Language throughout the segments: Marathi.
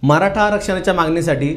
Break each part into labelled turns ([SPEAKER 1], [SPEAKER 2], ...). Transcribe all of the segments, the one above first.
[SPEAKER 1] मराठा आरक्षणाच्या मागणीसाठी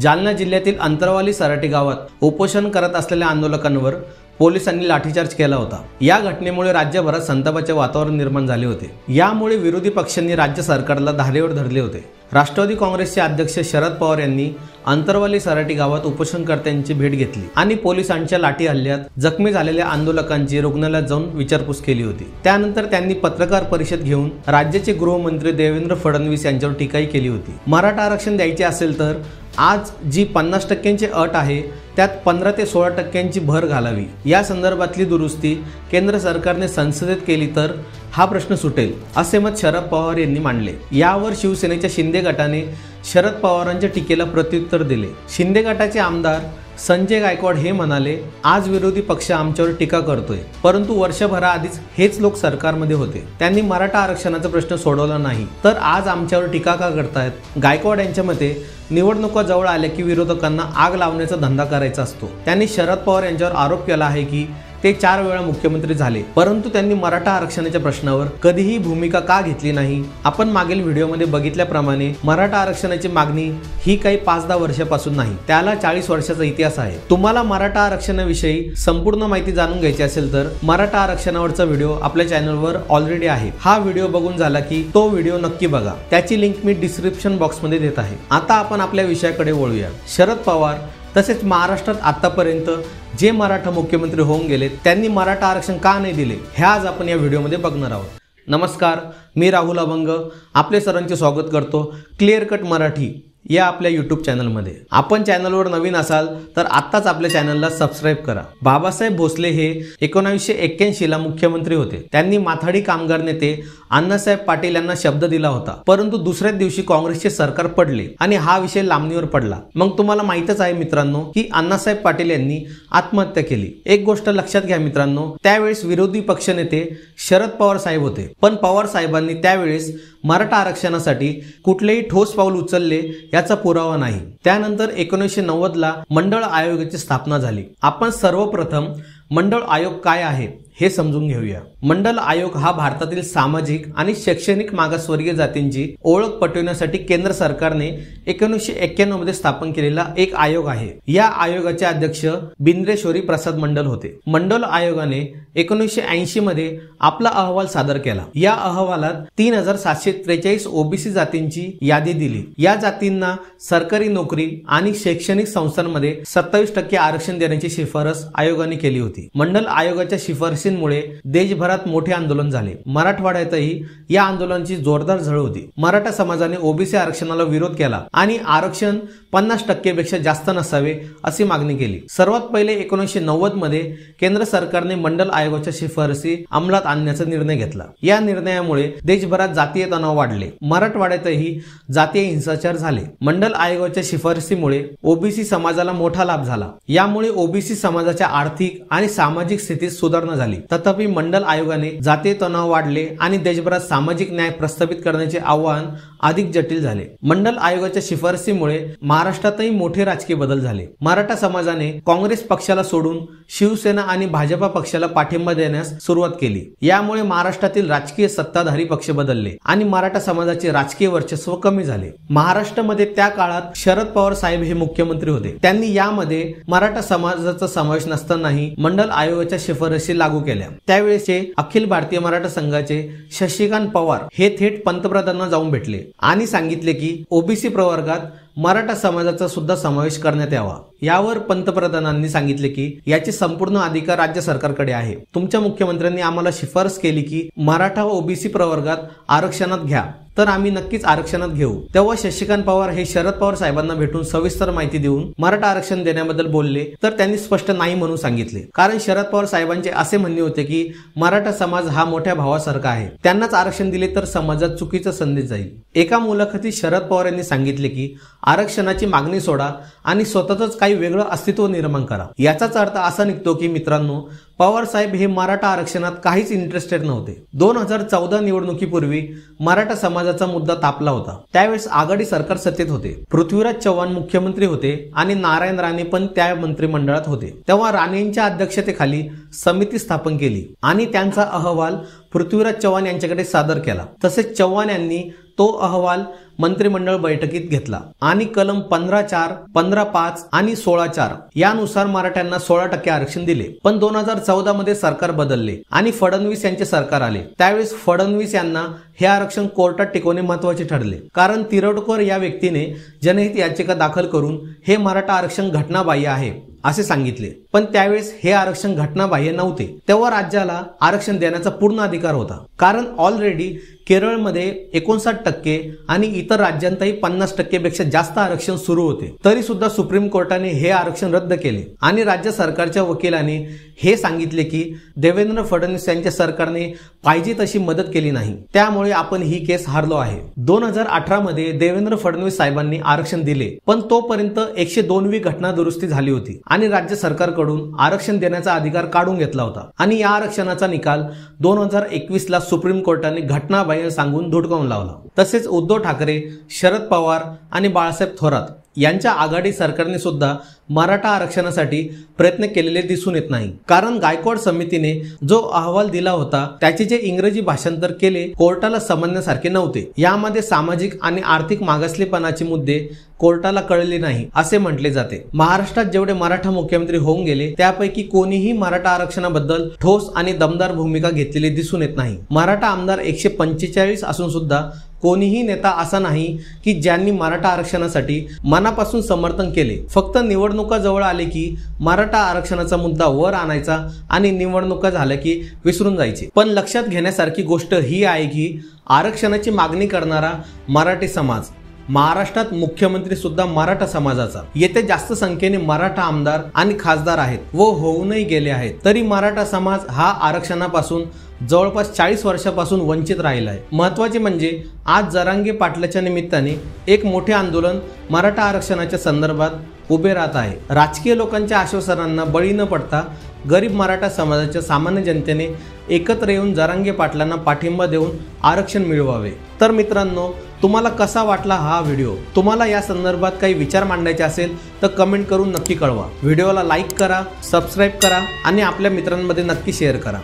[SPEAKER 1] जालना जिल्ह्यातील अंतरवाली सराटी गावात उपोषण करत असलेल्या आंदोलकांवर पोलिसांनी लाठीचार्ज केला होता। या घटनेमुळे राज्यभरात संतापाचे वातावरण निर्माण झाले होते। यामुळे विरोधी पक्षांनी राज्य सरकारला धारेवर धरले होते। राष्ट्रवादी काँग्रेसचे अध्यक्ष शरद पवार यांनी अंतरवाली सराटी गावात उपोषणकर्त्यांची भेट घेतली आणि पोलिसांच्या लाठी हल्ल्यात जखमी झालेल्या आंदोलकांची रुग्णालयात जाऊन विचारपूस केली होती। त्यानंतर त्यांनी पत्रकार परिषद घेऊन राज्याचे गृहमंत्री देवेंद्र फडणवीस यांच्यावर टीकाही केली होती। मराठा आरक्षण द्यायचे असेल तर आज जी 50% अट आहे त्यात 15 ते 16% भर घालावी। या संदर्भातली दुरुस्ती केंद्र सरकारने संसदेत केली तर हा प्रश्न सुटेल, असे मत शरद पवार यांनी मांडले। यावर शिवसेनेच्या शिंदे गटाने शरद पवारांच्या टीकेला प्रत्युत्तर दिले। शिंदे गटाचे आमदार संजय गायकवाड हे म्हणाले, आज विरोधी पक्ष आमच्यावर टीका करतोय, परंतु वर्षभराआधीच हेच लोक सरकारमध्ये होते, त्यांनी मराठा आरक्षणाचा प्रश्न सोडवला नाही, तर आज आमच्यावर टीका का करतायत। गायकवाड यांच्या मते निवडणुका जवळ आल्या की विरोधकांना आग लावण्याचा धंदा करायचा असतो। त्यांनी शरद पवार यांच्यावर आरोप केला आहे की ते 4 वेळा मुख्यमंत्री झाले, परंतु त्यांनी मराठा आरक्षणाच्या प्रश्नावर कधीही भूमिका का घेतली नाही। आपण मागील व्हिडिओमध्ये बघितल्याप्रमाणे मराठा आरक्षणाची मागणी ही काही 5-10 वर्षापासून नाही, त्याला 40 वर्षाचा इतिहास आहे। तुम्हाला मराठा आरक्षणाविषयी संपूर्ण माहिती जाणून घ्यायची असेल तर मराठा आरक्षणावरचा व्हिडिओ आपल्या चॅनलवर ऑलरेडी आहे। हा व्हिडिओ बघून झाला की तो व्हिडिओ नक्की बघा, त्याची लिंक मी डिस्क्रिप्शन बॉक्समध्ये देत आहे। आता आपण आपल्या विषयाकडे वळूया। शरद पवार तसेच महाराष्ट्रात आतापर्यंत जे मराठा मुख्यमंत्री होऊन गेले त्यांनी मराठा आरक्षण का नाही दिले हे आज आपण या व्हिडिओमध्ये बघणार आहोत। नमस्कार, मी राहुल अभंग आपले सर्वांचे स्वागत करतो क्लिअर कट मराठी या आपल्या यूट्यूब चॅनलमध्ये। आपण चॅनलवर नवीन असाल तर आत्ताच आपल्या चॅनलला सबस्क्राईब करा। बाबासाहेब भोसले हे 1981 ला मुख्यमंत्री होते। त्यांनी माथाडी कामगार नेते अण्णासाहेब पाटील यांना शब्द दिला होता, परंतु दुसऱ्याच दिवशी काँग्रेसचे सरकार पडले आणि हा विषय लांबणीवर पडला। मग तुम्हाला माहितच आहे मित्रांनो की अण्णासाहेब पाटील यांनी आत्महत्या केली। एक गोष्ट लक्षात घ्या मित्रांनो, त्यावेळेस विरोधी पक्षनेते शरद पवार साहेब होते, पण पवार साहेबांनी त्यावेळेस मराठा आरक्षणासाठी कुठलेही ठोस पाऊल उचलले याचा पुरावा नाही। त्यानंतर 1990 ला मंडळ आयोगाची स्थापना झाली। आपण सर्वप्रथम मंडळ आयोग काय आहे हे समजून घेऊया। मंडल आयोग हा भारतातील सामाजिक आणि शैक्षणिक मागासवर्गीय जातींची ओळख पटवण्यासाठी केंद्र सरकारने 1991 मध्ये स्थापन केलेला एक आयोग आहे। या आयोगाचे अध्यक्ष बिंद्रेश्वरी प्रसाद मंडल होते। मंडल आयोगाने 1980 मध्ये आपला अहवाल सादर केला। या अहवालात 3743 ओबीसी जातींची यादी दिली। या जातींना सरकारी नोकरी आणि शैक्षणिक संस्थांमध्ये 27% आरक्षण देण्याची शिफारस आयोगाने केली होती। मंडल आयोगाच्या शिफारसींमुळे देशभरात मोठे आंदोलन झाले। मराठवाड्यातही या आंदोलनाची जोरदार झळ होती। मराठा समाजाने ओबीसी आरक्षणाला विरोध केला आणि आरक्षण 50% पेक्षा जास्त नसावे अशी मागणी केली। सर्वात पहिले 1990 मध्ये केंद्र सरकारने मंडल आयोगाच्या शिफारसी अंमलात आणण्याचा निर्णय घेतला। या निर्णयामुळे देशभरात जातीय तणाव वाढले। मराठवाड्यातही जातीय हिंसाचार झाले। मंडल आयोगाच्या शिफारसीमुळे ओबीसी समाजाला मोठा लाभ झाला। यामुळे ओबीसी समाजाच्या आर्थिक आणि सामाजिक स्थितीत सुधारणा झाली। तथापि मंडल आयोगाने जातीय तणाव वाढले आणि देशभरात सामाजिक न्याय प्रस्थापित करण्याचे आव्हान अधिक जटिल झाले। मंडल आयोगाच्या शिफारसीमुळे महाराष्ट्रातही मोठे राजकीय बदल झाले। मराठा समाजाने काँग्रेस पक्षाला सोडून शिवसेना आणि भाजपा पक्षाला पाठिंबा देण्यास सुरुवात केली। यामुळे महाराष्ट्रातील राजकीय सत्ताधारी पक्ष बदलले आणि मराठा समाजाचे राजकीय वर्चस्व कमी झाले। महाराष्ट्रामध्ये त्या काळात शरद पवार साहेब हे मुख्यमंत्री होते। त्यांनी यामध्ये मराठा समाजाचा समावेश नसतानाही मंडल आयोगाच्या शिफारसी लागू केल्या। त्यावेळेचे अखिल भारतीय मराठा संघाचे शशिकांत पवार हे थेट पंतप्रधानांना जाऊन भेटले आणि सांगितले की ओबीसी प्रवर्गात मराठा समाजाचा सुद्धा समावेश करण्यात यावा। यावर पंतप्रधानांनी सांगितले की याचे संपूर्ण अधिकार राज्य सरकारकडे आहे। तुमच्या मुख्यमंत्र्यांनी आम्हाला शिफारस केली की मराठा व ओबीसी प्रवर्गात आरक्षणात घ्या, तर आम्ही नक्कीच आरक्षणात घेऊ। तेव्हा शशिकांत पवार हे शरद पवार साहेबांना भेटून सविस्तर माहिती देऊन मराठा आरक्षण देण्याबद्दल बोलले, तर त्यांनी स्पष्ट नाही म्हणून सांगितले। कारण शरद पवार साहेबांचे असे म्हणणे होते की मराठा समाज हा मोठ्या भावासारखा आहे, त्यांनाच आरक्षण दिले तर समाजात चुकीचा संदेश जाईल। एका मुलाखतीत शरद पवार यांनी सांगितले की आरक्षणाची मागणी सोडा आणि स्वतःच काही वेगळं अस्तित्व निर्माण करा। याचाच अर्थ असा निघतो की मित्रांनो, पवार साहेब हे मराठा आरक्षणात काहीच इंटरेस्टेड नव्हते। 2014 निवडणुकीपूर्वी मराठा समाजाचा मुद्दा तापला होता। त्यावेळेस आघाडी सरकार सत्तेत होते। पृथ्वीराज चव्हाण मुख्यमंत्री होते आणि नारायण राणे पण त्या मंत्रिमंडळात होते। तेव्हा राणेंच्या अध्यक्षतेखाली समिती स्थापन केली आणि त्यांचा अहवाल पृथ्वीराज चव्हाण यांच्याकडे सादर केला। तसेच चव्हाण यांनी तो अहवाल मंत्रिमंडळ बैठकीत घेतला आणि कलम 15(4), 15(5) आणि 16(4) यानुसार मराठ्यांना 16% आरक्षण दिले। पण 2014 मध्ये सरकार बदलले आणि फडणवीस यांचे सरकार आले। त्यावेळेस फडणवीस यांना हे आरक्षण कोर्टात टिकवणे महत्त्वाचे ठरले, कारण तिरोडकर या व्यक्तीने जनहित याचिका दाखल करून हे मराठा आरक्षण घटनाबाह्य आहे असे सांगितले। पण त्यावेळेस हे आरक्षण घटनाबाह्य नव्हते। तेव्हा राज्याला आरक्षण देण्याचा पूर्ण अधिकार होता, कारण ऑलरेडी केरळमध्ये 59% आणि इतर राज्यांतही 50% पेक्षा जास्त आरक्षण सुरू होते। तरी सुद्धा सुप्रीम कोर्टाने हे आरक्षण रद्द केले आणि राज्य सरकारच्या वकिलांनी हे सांगितले की देवेंद्र फडणवीस यांच्या सरकारने पाहिजे तशी मदत केली नाही, त्यामुळे आपण ही केस हारलो आहे। 2018 मध्ये देवेंद्र फडणवीस साहेबांनी आरक्षण दिले, पण तोपर्यंत 102वी घटना दुरुस्ती झाली होती आणि राज्य सरकारकडून आरक्षण देण्याचा अधिकार काढून घेतला होता आणि या आरक्षणाचा निकाल 2021 ला सुप्रीम कोर्टाने घटनाबाह्य सांगून धुडकावून लावला। तसेच उद्धव ठाकरे, शरद पवार आणि बाळासाहेब थोरात यांच्या आघाडी सरकारने सुद्धा मराठा आरक्षणासाठी प्रयत्न केलेले दिसून येत नाही, कारण गायकवाड समितीने जो अहवाल दिला होता त्याचे जे इंग्रजी भाषांतर केले कोर्टाला समजण्यासारखे नव्हते। यामध्ये सामाजिक आणि आर्थिक मागासलेपणाचे मुद्दे कोर्टाला कळले नाही असे म्हटले जाते। महाराष्ट्रात जेवढे मराठा मुख्यमंत्री होऊन गेले त्यापैकी कोणीही मराठा आरक्षणाबद्दल ठोस आणि दमदार भूमिका घेतलेली दिसून येत नाही। मराठा आमदार 145 असून सुद्धा कोणीही नेता असा नाही की ज्यांनी मराठा आरक्षणासाठी मनापासून समर्थन केले। फक्त निवडणुका जवळ आले की मराठा आरक्षणाचा मुद्दा वर आणायचा आणि निवडणुका झाल्या की विसरून जायचे। पण लक्षात घेण्यासारखी गोष्ट ही आहे की आरक्षणाची मागणी करणारा मराठी समाज महाराष्ट्रात मुख्यमंत्री सुद्धा मराठा समाजाचा। येथे जास्त संख्येने मराठा आमदार आणि खासदार आहेत व होऊनही गेले आहेत, तरी मराठा समाज हा आरक्षणापासून जवळपास 40 वर्षापासून वंचित राहिला आहे। महत्त्वाचे म्हणजे आज जरांगे पाटलाच्या निमित्ताने एक मोठे आंदोलन मराठा आरक्षणाच्या संदर्भात उभे राहत आहे। राजकीय लोकांच्या आश्वासनांना बळी न पडता गरीब मराठा समाजाच्या सामान्य जनतेने एकत्र येऊन जरांगे पाटलांना पाठिंबा देऊन आरक्षण मिळवावे। तर मित्रांनो, तुम्हाला कसा वाटला हा व्हिडिओ? तुम्हाला या संदर्भात काही विचार मांडायचे असेल तर कमेंट करून नक्की कळवा। व्हिडिओला लाईक करा, सबस्क्राईब करा आणि आपल्या मित्रांमध्ये नक्की शेअर करा।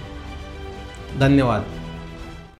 [SPEAKER 1] धन्यवाद।